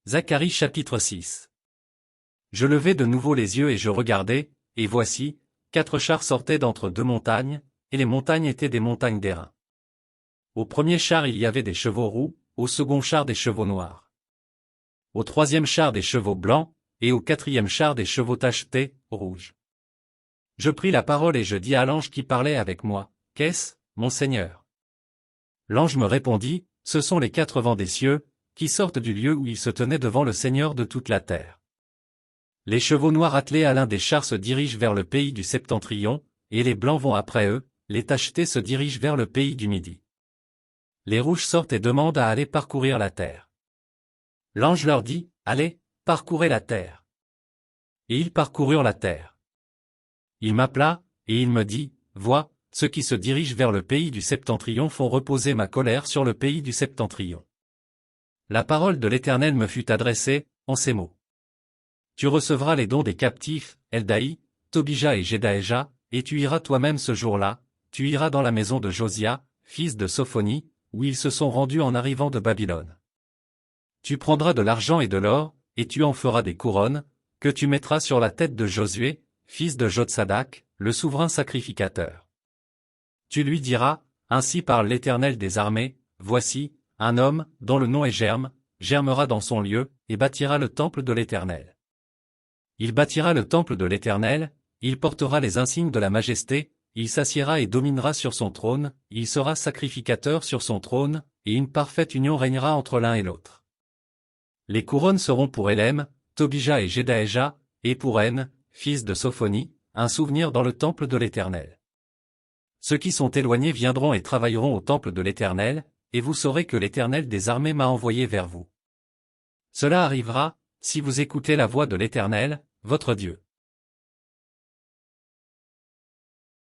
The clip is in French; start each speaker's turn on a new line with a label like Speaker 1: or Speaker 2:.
Speaker 1: Zacharie chapitre 6. Je levai de nouveau les yeux et je regardai, et voici, 4 chars sortaient d'entre 2 montagnes, et les montagnes étaient des montagnes d'airain. Au premier char il y avait des chevaux roux, au second char des chevaux noirs. Au troisième char des chevaux blancs, et au quatrième char des chevaux tachetés, rouges. Je pris la parole et je dis à l'ange qui parlait avec moi, « Qu'est-ce, mon Seigneur ?» L'ange me répondit, « Ce sont les 4 vents des cieux, qui sortent du lieu où ils se tenaient devant le Seigneur de toute la terre. » Les chevaux noirs attelés à l'un des chars se dirigent vers le pays du septentrion, et les blancs vont après eux, les tachetés se dirigent vers le pays du midi. Les rouges sortent et demandent à aller parcourir la terre. L'ange leur dit, « Allez, parcourez la terre. » Et ils parcoururent la terre. Il m'appela, et il me dit, « Vois, ceux qui se dirigent vers le pays du septentrion font reposer ma colère sur le pays du septentrion. » La parole de l'Éternel me fut adressée, en ces mots. Tu recevras les dons des captifs, Eldaï, Tobija et Jedaéja, et tu iras toi-même ce jour-là, tu iras dans la maison de Josia, fils de Sophonie, où ils se sont rendus en arrivant de Babylone. Tu prendras de l'argent et de l'or, et tu en feras des couronnes, que tu mettras sur la tête de Josué, fils de Jotsadak, le souverain sacrificateur. Tu lui diras, ainsi parle l'Éternel des armées, voici, un homme, dont le nom est Germe, germera dans son lieu, et bâtira le temple de l'Éternel. Il bâtira le temple de l'Éternel, il portera les insignes de la majesté, il s'assiera et dominera sur son trône, il sera sacrificateur sur son trône, et une parfaite union régnera entre l'un et l'autre. Les couronnes seront pour Élem, Tobija et Jedaéja, et pour En, fils de Sophonie, un souvenir dans le temple de l'Éternel. Ceux qui sont éloignés viendront et travailleront au temple de l'Éternel, et vous saurez que l'Éternel des armées m'a envoyé vers vous. Cela arrivera, si vous écoutez la voix de l'Éternel, votre Dieu.